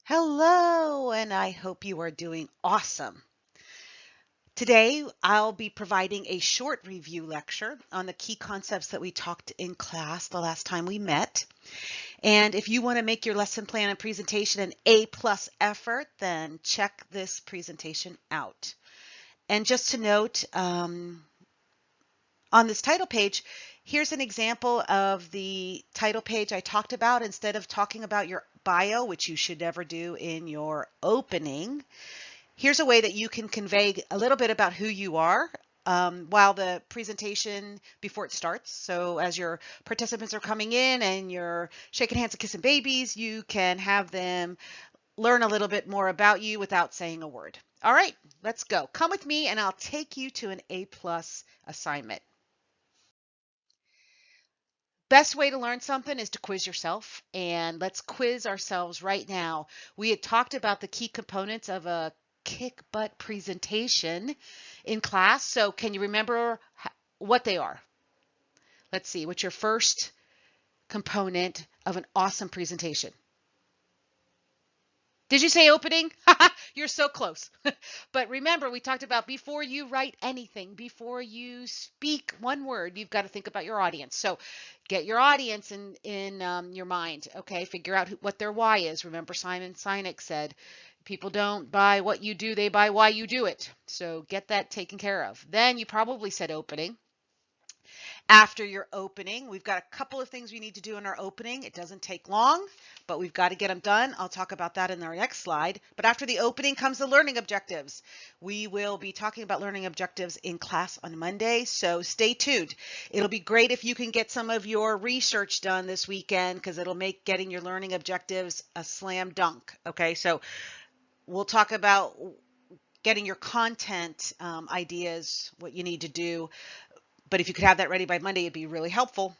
Hello, and I hope you are doing awesome. Today, I'll be providing a short review lecture on the key concepts that we talked in class the last time we met. And if you want to make your lesson plan and presentation an A+ effort, then check this presentation out. And just to note, on this title page, here's an example of the title page I talked about. Instead of talking about your bio, which you should never do in your opening, here's a way that you can convey a little bit about who you are while the presentation before it starts. So as your participants are coming in and you're shaking hands and kissing babies, you can have them learn a little bit more about you without saying a word. All right, let's go. Come with me and I'll take you to an A+ assignment. Best way to learn something is to quiz yourself, and let's quiz ourselves right now. We had talked about the key components of a kick butt presentation in class. So can you remember what they are? Let's see, what's your first component of an awesome presentation? Did you say opening? You're so close. But remember, we talked about before you write anything, before you speak one word, you've got to think about your audience. So get your audience in your mind, okay? Figure out what their why is. Remember, Simon Sinek said, people don't buy what you do, they buy why you do it. So get that taken care of. Then you probably said opening. After your opening, we've got a couple of things we need to do in our opening. It doesn't take long, but we've got to get them done. I'll talk about that in our next slide. But after the opening comes the learning objectives. We will be talking about learning objectives in class on Monday, so stay tuned. It'll be great if you can get some of your research done this weekend because it'll make getting your learning objectives a slam dunk. Okay, so we'll talk about getting your content ideas, what you need to do. But if you could have that ready by Monday, it'd be really helpful.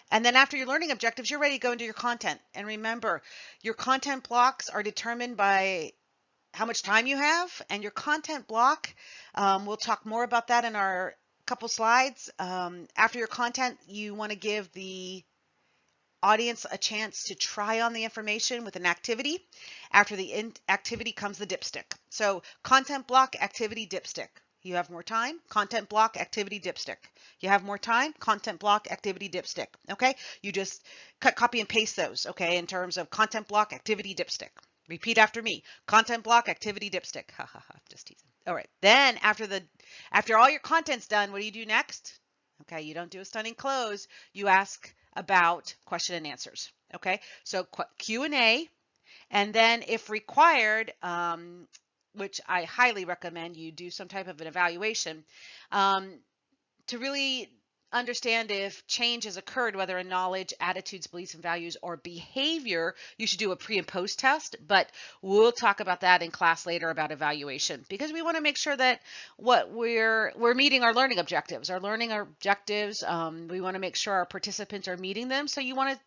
And then after your learning objectives, you're ready to go into your content. And remember, your content blocks are determined by how much time you have. And your content block, we'll talk more about that in our couple slides. After your content, you want to give the audience a chance to try on the information with an activity. After the activity comes the dipstick. So content block, activity, dipstick. You have more time, content block, activity, dipstick. You have more time, content block, activity, dipstick. Okay, you just cut, copy, and paste those. Okay, in terms of content block, activity, dipstick. Repeat after me. Content block, activity, dipstick. Ha ha ha. Just teasing. All right. Then after all your content's done, what do you do next? Okay, you don't do a stunning close. You ask about question and answers. Okay, so Q&A, and then if required, which I highly recommend you do some type of an evaluation to really understand if change has occurred, whether in knowledge, attitudes, beliefs, and values, or behavior. You should do a pre and post test, but we'll talk about that in class later about evaluation because we want to make sure that what we're meeting our learning objectives. We want to make sure our participants are meeting them. So you want to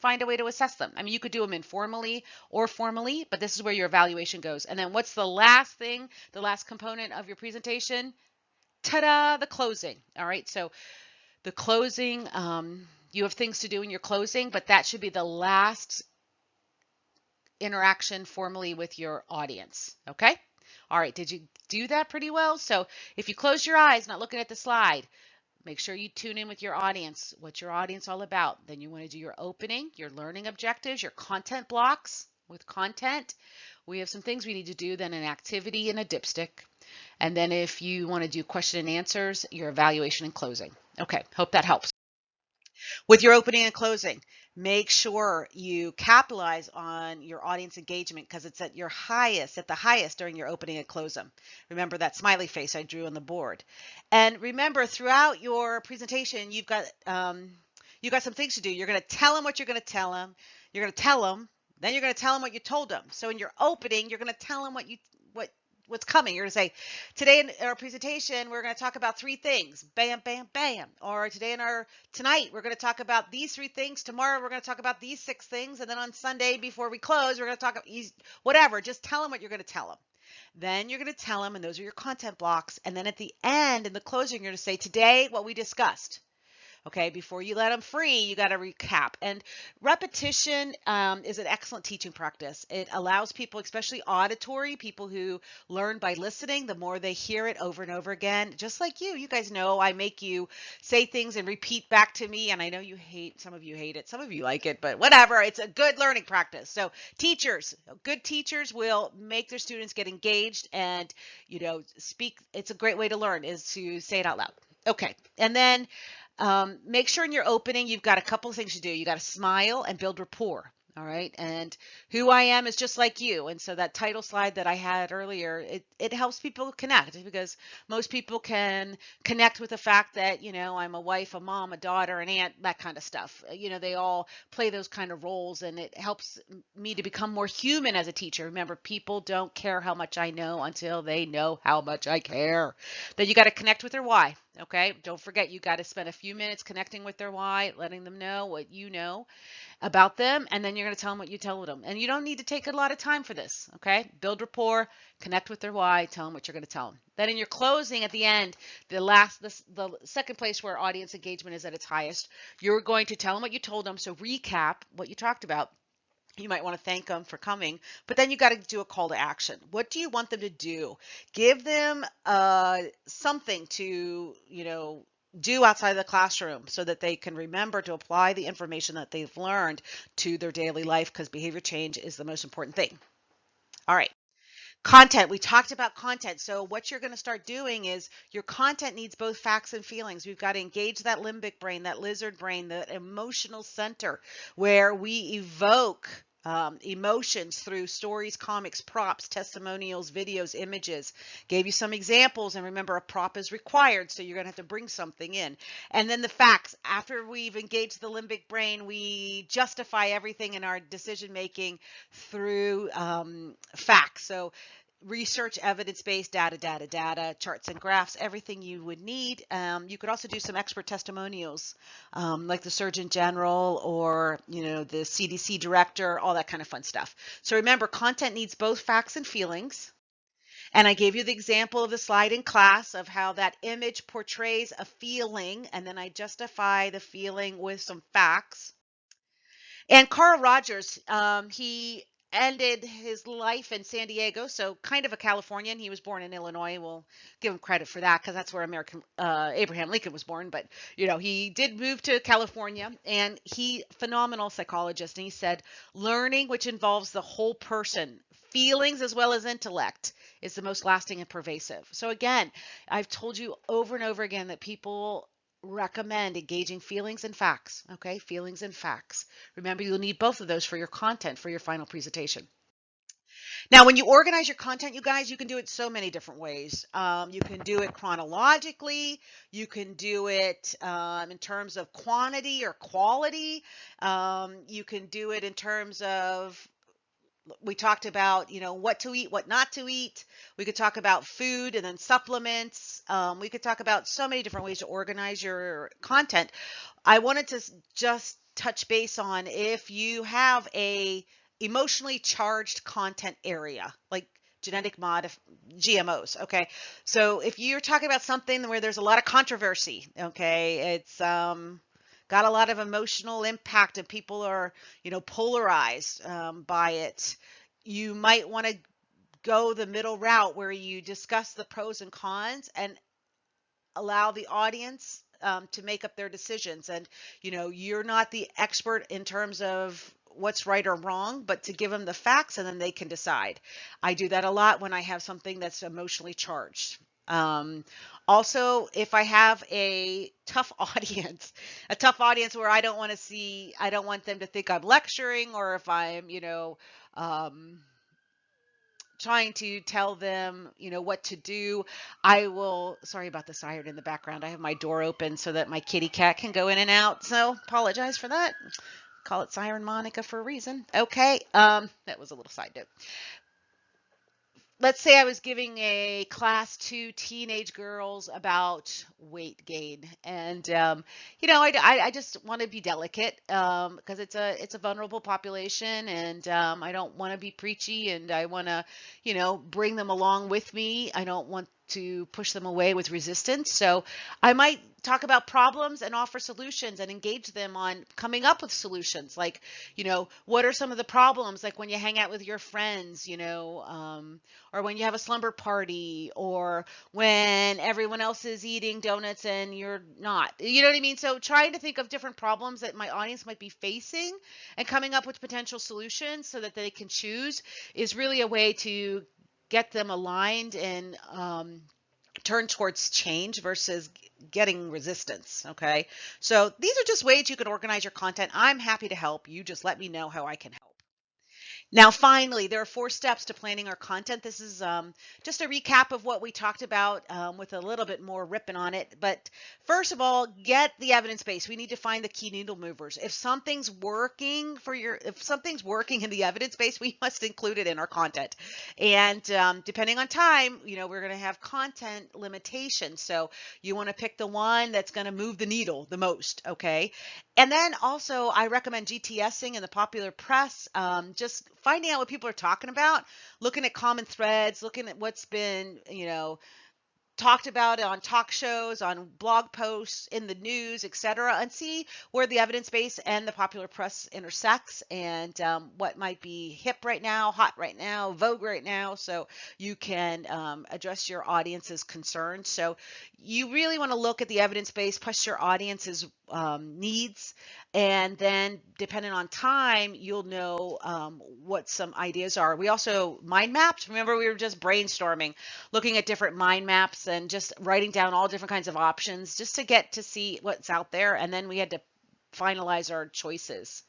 find a way to assess them. I mean, you could do them informally or formally, but this is where your evaluation goes. And then what's the last thing, the last component of your presentation? Ta-da, the closing. All right, so the closing, you have things to do in your closing, but that should be the last interaction formally with your audience. Okay? All right, did you do that pretty well? So if you close your eyes, not looking at the slide, make sure you tune in with your audience. What's your audience all about? Then you want to do your opening, your learning objectives, your content blocks with content. We have some things we need to do, then an activity and a dipstick. And then if you want to do question and answers, your evaluation and closing. Okay, hope that helps. With your opening and closing, make sure you capitalize on your audience engagement because it's at the highest during your opening and closing. Remember that smiley face I drew on the board. And remember, throughout your presentation, you've got some things to do. You're going to tell them what you're going to tell them. You're going to tell them, then you're going to tell them what you told them. So in your opening, you're going to tell them what's coming. You're going to say, today in our presentation, we're going to talk about 3 things. Bam, bam, bam. Or tonight, we're going to talk about these 3 things. Tomorrow, we're going to talk about these 6 things. And then on Sunday, before we close, we're going to talk about whatever. Just tell them what you're going to tell them. Then you're going to tell them, and those are your content blocks. And then at the end, in the closing, you're going to say, today, what we discussed. Okay, before you let them free, you got to recap. And repetition is an excellent teaching practice. It allows people, especially auditory, people who learn by listening, the more they hear it over and over again, just like you guys know, I make you say things and repeat back to me. And I know some of you hate it, some of you like it, but whatever. It's a good learning practice. So good teachers will make their students get engaged and, speak. It's a great way to learn is to say it out loud. Okay. And then make sure in your opening, you've got a couple of things to do. You got to smile and build rapport. All right. And who I am is just like you. And so that title slide that I had earlier, it helps people connect because most people can connect with the fact that, I'm a wife, a mom, a daughter, an aunt, that kind of stuff. They all play those kind of roles and it helps me to become more human as a teacher. Remember, people don't care how much I know until they know how much I care. Then you got to connect with their why. Okay. Don't forget, you got to spend a few minutes connecting with their why, letting them know what you know about them, and then you're going to tell them what you tell them. And you don't need to take a lot of time for this, okay? Build rapport, connect with their why, tell them what you're going to tell them. Then in your closing at the end, the second place where audience engagement is at its highest, you're going to tell them what you told them, so recap what you talked about. You might want to thank them for coming, but then you got to do a call to action. What do you want them to do? Give them something to, do outside of the classroom so that they can remember to apply the information that they've learned to their daily life because behavior change is the most important thing. All right. Content. We talked about content. So what you're going to start doing is your content needs both facts and feelings. We've got to engage that limbic brain, that lizard brain, the emotional center where we evoke emotions through stories, comics, props, testimonials, videos, images. Gave you some examples, and remember, a prop is required, so you're going to have to bring something in. And then the facts. After we've engaged the limbic brain, we justify everything in our decision making through facts. So research, evidence-based data, charts and graphs, everything you would need. You could also do some expert testimonials, like the Surgeon General or, the CDC director, all that kind of fun stuff. So remember, content needs both facts and feelings. And I gave you the example of the slide in class of how that image portrays a feeling, and then I justify the feeling with some facts. And Carl Rogers, he ended his life in San Diego, so kind of a Californian. He was born in Illinois. We'll give him credit for that because that's where Abraham Lincoln was born. But he did move to California, and phenomenal psychologist. And he said, learning, which involves the whole person, feelings as well as intellect, is the most lasting and pervasive. So again, I've told you over and over again that people recommend engaging feelings and facts. Okay, feelings and facts. Remember, you'll need both of those for your content for your final presentation. Now, when you organize your content, you guys, you can do it so many different ways. You can do it chronologically. You can do it in terms of quantity or quality. You can do it in terms of, we talked about, what to eat, what not to eat. We could talk about food and then supplements. We could talk about so many different ways to organize your content. I wanted to just touch base on if you have a emotionally charged content area, like GMOs. Okay. So if you're talking about something where there's a lot of controversy, okay, it's, got a lot of emotional impact and people are, polarized by it. You might want to go the middle route where you discuss the pros and cons and allow the audience to make up their decisions. And, you're not the expert in terms of what's right or wrong, but to give them the facts and then they can decide. I do that a lot when I have something that's emotionally charged. Also, if I have a tough audience where I don't want them to think I'm lecturing, or if I'm, trying to tell them, what to do, sorry about the siren in the background. I have my door open so that my kitty cat can go in and out. So apologize for that. Call it Siren Monica for a reason. Okay. That was a little side note. Let's say I was giving a class to teenage girls about weight gain, and I just want to be delicate because it's a vulnerable population, and I don't want to be preachy, and I want to bring them along with me. I don't want to push them away with resistance, so I might talk about problems and offer solutions and engage them on coming up with solutions. Like, what are some of the problems, like when you hang out with your friends, or when you have a slumber party, or when everyone else is eating donuts and you're not, you know what I mean? So trying to think of different problems that my audience might be facing and coming up with potential solutions so that they can choose is really a way to get them aligned and turn towards change versus getting resistance. Okay. So these are just ways you can organize your content. I'm happy to help. You just let me know how I can help. Now, finally, there are 4 steps to planning our content. This is just a recap of what we talked about with a little bit more ripping on it. But first of all, get the evidence base. We need to find the key needle movers. If something's working in the evidence base, we must include it in our content. And depending on time, we're going to have content limitations. So you want to pick the one that's going to move the needle the most. Okay. And then also, I recommend GTSing in the popular press, just finding out what people are talking about, looking at common threads, looking at what's been, talked about on talk shows, on blog posts, in the news, etc., and see where the evidence base and the popular press intersects, and what might be hip right now, hot right now, vogue right now, so you can address your audience's concerns. So you really want to look at the evidence base plus your audience's needs, and then depending on time, you'll know what some ideas are. We also mind maps. Remember, we were just brainstorming, looking at different mind maps and just writing down all different kinds of options just to get to see what's out there. And then we had to finalize our choices.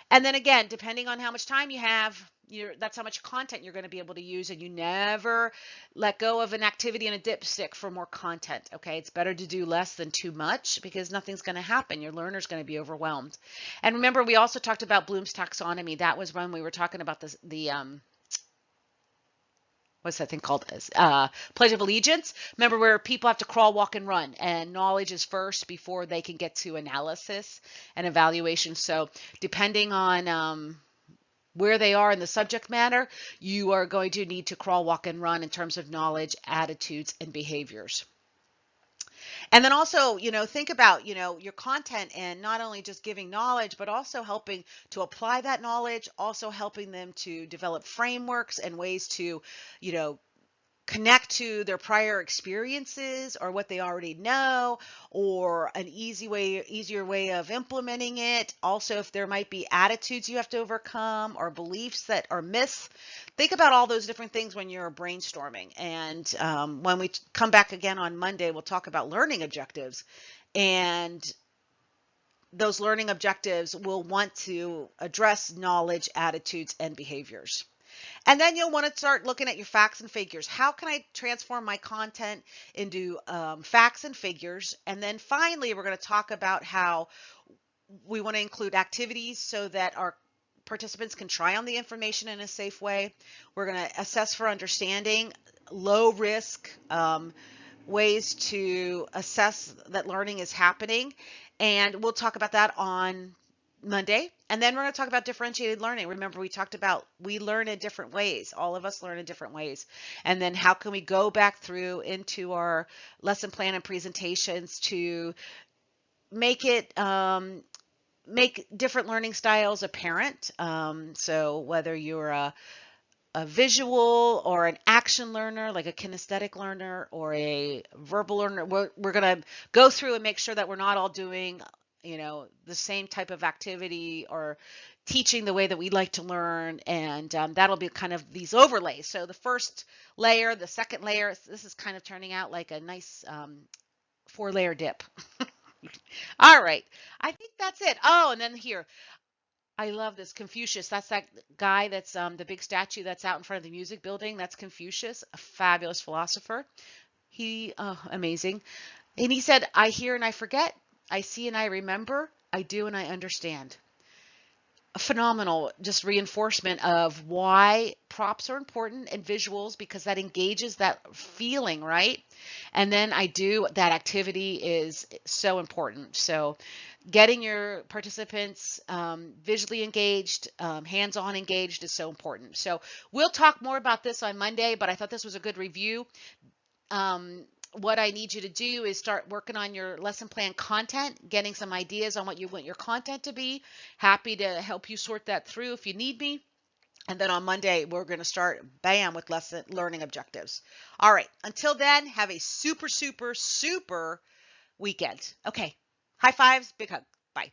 And then again, depending on how much time you have, that's how much content you're going to be able to use. And you never let go of an activity and a dipstick for more content. Okay, it's better to do less than too much because nothing's going to happen. Your learner's going to be overwhelmed. And remember, we also talked about Bloom's taxonomy. That was when we were talking about the what's that thing called? Pledge of Allegiance. Remember, where people have to crawl, walk, and run, and knowledge is first before they can get to analysis and evaluation. So depending on where they are in the subject matter, you are going to need to crawl, walk, and run in terms of knowledge, attitudes, and behaviors. And then also, think about, your content and not only just giving knowledge, but also helping to apply that knowledge, also helping them to develop frameworks and ways to, connect to their prior experiences or what they already know, or an easier way of implementing it. Also, if there might be attitudes you have to overcome or beliefs that are myths, think about all those different things when you're brainstorming. And when we come back again on Monday, we'll talk about learning objectives. And those learning objectives will want to address knowledge, attitudes, and behaviors. And then you'll want to start looking at your facts and figures. How can I transform my content into facts and figures? And then finally, we're going to talk about how we want to include activities so that our participants can try on the information in a safe way. We're going to assess for understanding, low risk ways to assess that learning is happening. And we'll talk about that on Monday. And then we're going to talk about differentiated learning. Remember, we talked about we learn in different ways. All of us learn in different ways. And then how can we go back through into our lesson plan and presentations to make it make different learning styles apparent. So whether you're a visual or an action learner, like a kinesthetic learner or a verbal learner, we're going to go through and make sure that we're not all doing the same type of activity or teaching the way that we like to learn. And that'll be kind of these overlays. So the first layer, the second layer, this is kind of turning out like a nice 4-layer dip. All right. I think that's it. Oh, and then here, I love this Confucius. That's that guy that's the big statue that's out in front of the music building. That's Confucius, a fabulous philosopher. Amazing. And he said, I hear and I forget. I see and I remember. I do and I understand. A phenomenal just reinforcement of why props are important and visuals, because that engages that feeling, right? And then that activity is so important. So getting your participants visually engaged, hands-on engaged is so important. So we'll talk more about this on Monday, but I thought this was a good review. what I need you to do is start working on your lesson plan content, getting some ideas on what you want your content to be. Happy to help you sort that through if you need me. And then on Monday, we're going to start, bam, with lesson learning objectives. All right. Until then, have a super, super, super weekend. Okay. High fives, big hug. Bye.